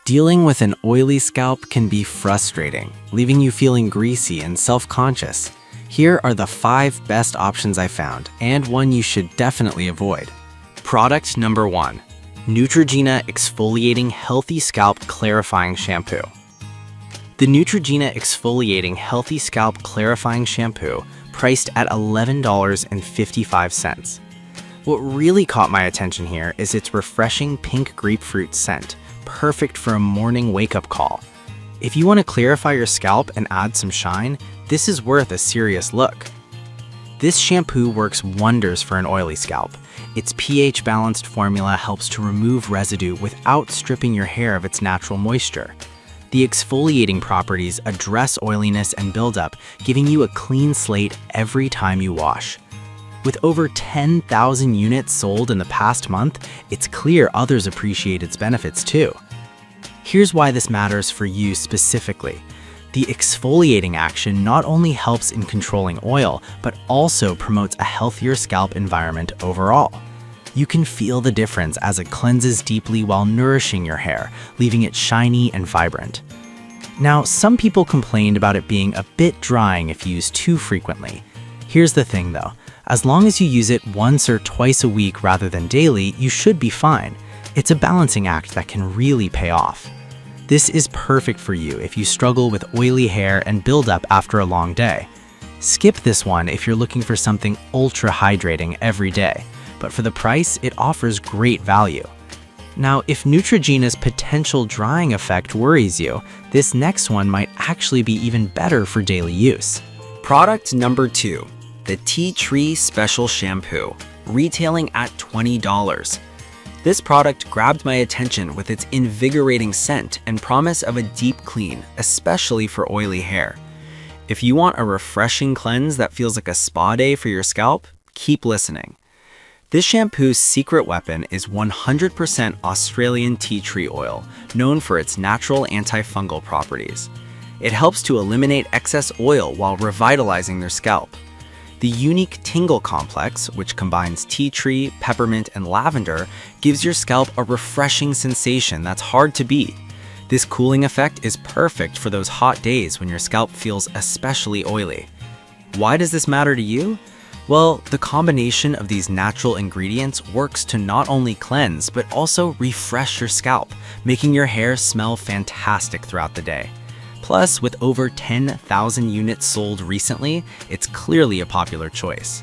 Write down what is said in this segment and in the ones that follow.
Dealing with an oily scalp can be frustrating, leaving you feeling greasy and self-conscious. Here are the 5 best options I found, and one you should definitely avoid. Product number 1. Neutrogena Exfoliating Healthy Scalp Clarifying Shampoo. The Neutrogena Exfoliating Healthy Scalp Clarifying Shampoo, priced at $11.55. What really caught my attention here is its refreshing pink grapefruit scent, perfect for a morning wake-up call. If you want to clarify your scalp and add some shine, this is worth a serious look. This shampoo works wonders for an oily scalp. Its pH-balanced formula helps to remove residue without stripping your hair of its natural moisture. The exfoliating properties address oiliness and buildup, giving you a clean slate every time you wash. With over 10,000 units sold in the past month, it's clear others appreciate its benefits too. Here's why this matters for you specifically. The exfoliating action not only helps in controlling oil, but also promotes a healthier scalp environment overall. You can feel the difference as it cleanses deeply while nourishing your hair, leaving it shiny and vibrant. Now, some people complained about it being a bit drying if used too frequently. Here's the thing though, as long as you use it once or twice a week rather than daily, you should be fine. It's a balancing act that can really pay off. This is perfect for you if you struggle with oily hair and buildup after a long day. Skip this one if you're looking for something ultra hydrating every day, but for the price, it offers great value. Now, if Neutrogena's potential drying effect worries you, this next one might actually be even better for daily use. Product number 2, the Tea Tree Special Shampoo, retailing at $20. This product grabbed my attention with its invigorating scent and promise of a deep clean, especially for oily hair. If you want a refreshing cleanse that feels like a spa day for your scalp, keep listening. This shampoo's secret weapon is 100% Australian tea tree oil, known for its natural antifungal properties. It helps to eliminate excess oil while revitalizing their scalp. The unique tingle complex, which combines tea tree, peppermint, and lavender, gives your scalp a refreshing sensation that's hard to beat. This cooling effect is perfect for those hot days when your scalp feels especially oily. Why does this matter to you? Well, the combination of these natural ingredients works to not only cleanse, but also refresh your scalp, making your hair smell fantastic throughout the day. Plus, with over 10,000 units sold recently, it's clearly a popular choice.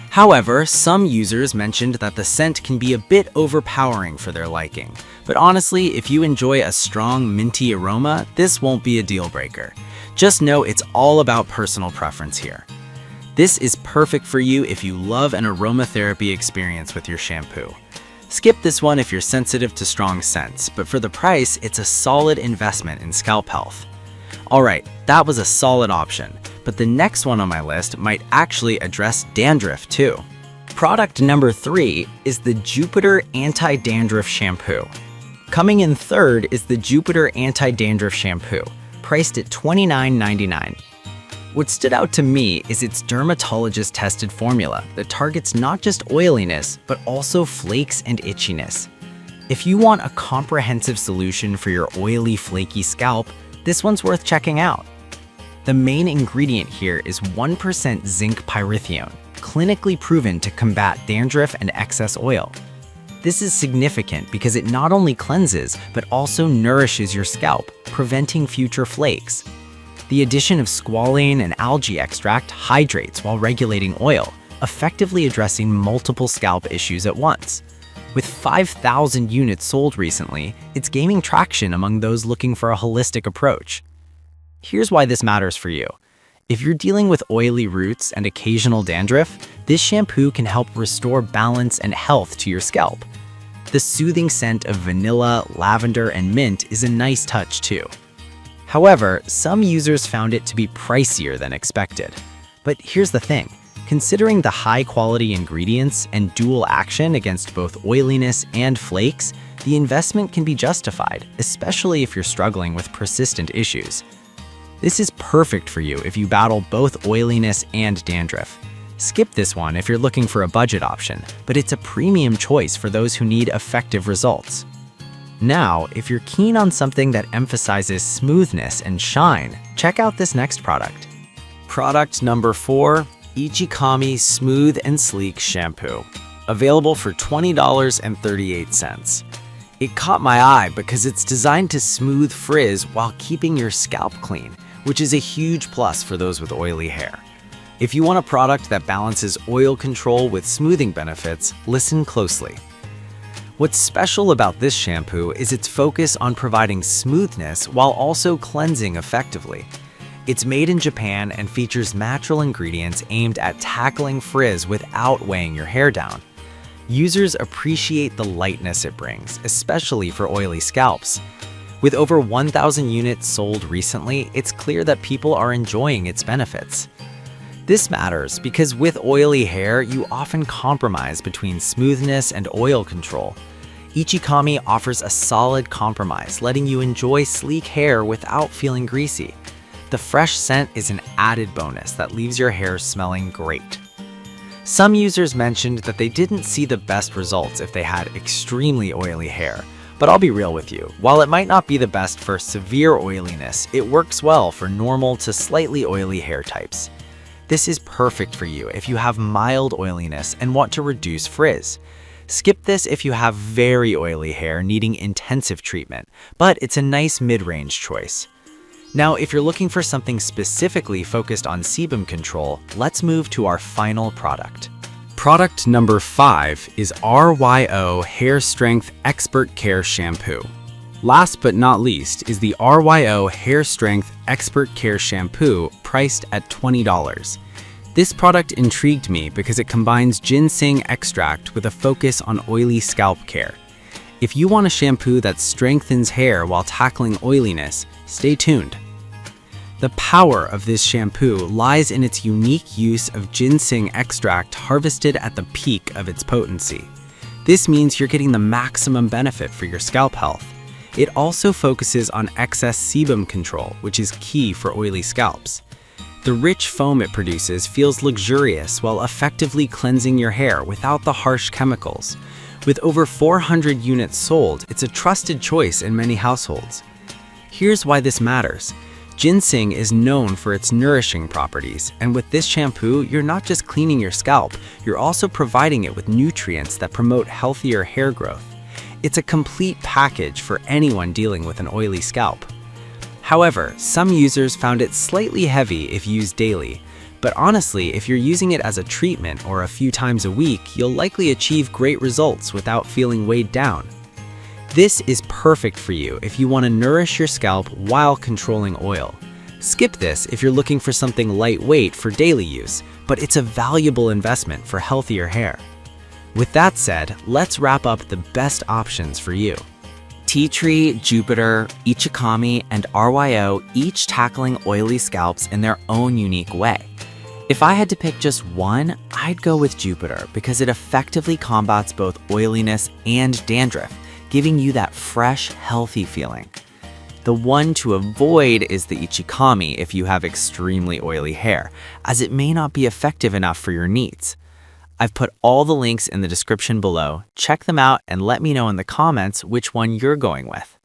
However, some users mentioned that the scent can be a bit overpowering for their liking. But honestly, if you enjoy a strong minty aroma, this won't be a deal breaker. Just know it's all about personal preference here. This is perfect for you if you love an aromatherapy experience with your shampoo. Skip this one if you're sensitive to strong scents, but for the price, it's a solid investment in scalp health. Alright, that was a solid option, but the next one on my list might actually address dandruff too. Product number 3 is the Jupiter Anti-Dandruff Shampoo. Coming in third is the Jupiter Anti-Dandruff Shampoo, priced at $29.99. What stood out to me is its dermatologist-tested formula that targets not just oiliness, but also flakes and itchiness. If you want a comprehensive solution for your oily, flaky scalp, this one's worth checking out. The main ingredient here is 1% zinc pyrithione, clinically proven to combat dandruff and excess oil. This is significant because it not only cleanses, but also nourishes your scalp, preventing future flakes. The addition of squalane and algae extract hydrates while regulating oil, effectively addressing multiple scalp issues at once. With 5,000 units sold recently, it's gaining traction among those looking for a holistic approach. Here's why this matters for you. If you're dealing with oily roots and occasional dandruff, this shampoo can help restore balance and health to your scalp. The soothing scent of vanilla, lavender, and mint is a nice touch too. However, some users found it to be pricier than expected. But here's the thing. Considering the high-quality ingredients and dual action against both oiliness and flakes, the investment can be justified, especially if you're struggling with persistent issues. This is perfect for you if you battle both oiliness and dandruff. Skip this one if you're looking for a budget option, but it's a premium choice for those who need effective results. Now, if you're keen on something that emphasizes smoothness and shine, check out this next product. Product number 4, Ichikami Smooth and Sleek Shampoo. Available for $20.38. It caught my eye because it's designed to smooth frizz while keeping your scalp clean, which is a huge plus for those with oily hair. If you want a product that balances oil control with smoothing benefits, listen closely. What's special about this shampoo is its focus on providing smoothness while also cleansing effectively. It's made in Japan and features natural ingredients aimed at tackling frizz without weighing your hair down. Users appreciate the lightness it brings, especially for oily scalps. With over 1,000 units sold recently, it's clear that people are enjoying its benefits. This matters because with oily hair, you often compromise between smoothness and oil control. Ichikami offers a solid compromise, letting you enjoy sleek hair without feeling greasy. The fresh scent is an added bonus that leaves your hair smelling great. Some users mentioned that they didn't see the best results if they had extremely oily hair, but I'll be real with you. While it might not be the best for severe oiliness, it works well for normal to slightly oily hair types. This is perfect for you if you have mild oiliness and want to reduce frizz. Skip this if you have very oily hair needing intensive treatment, but it's a nice mid-range choice. Now, if you're looking for something specifically focused on sebum control, let's move to our final product. Product number 5 is RYO Hair Strength Expert Care Shampoo. Last but not least is the RYO Hair Strength Expert Care Shampoo, priced at $20. This product intrigued me because it combines ginseng extract with a focus on oily scalp care. If you want a shampoo that strengthens hair while tackling oiliness, stay tuned. The power of this shampoo lies in its unique use of ginseng extract harvested at the peak of its potency. This means you're getting the maximum benefit for your scalp health. It also focuses on excess sebum control, which is key for oily scalps. The rich foam it produces feels luxurious while effectively cleansing your hair without the harsh chemicals. With over 400 units sold, it's a trusted choice in many households. Here's why this matters. Ginseng is known for its nourishing properties, and with this shampoo, you're not just cleaning your scalp, you're also providing it with nutrients that promote healthier hair growth. It's a complete package for anyone dealing with an oily scalp. However, some users found it slightly heavy if used daily, but honestly, if you're using it as a treatment or a few times a week, you'll likely achieve great results without feeling weighed down. This is perfect for you if you want to nourish your scalp while controlling oil. Skip this if you're looking for something lightweight for daily use, but it's a valuable investment for healthier hair. With that said, let's wrap up the best options for you. Tea Tree, Jupiter, Ichikami, and RYO each tackling oily scalps in their own unique way. If I had to pick just one, I'd go with Jupiter because it effectively combats both oiliness and dandruff, giving you that fresh, healthy feeling. The one to avoid is the Ichikami if you have extremely oily hair, as it may not be effective enough for your needs. I've put all the links in the description below. Check them out and let me know in the comments which one you're going with.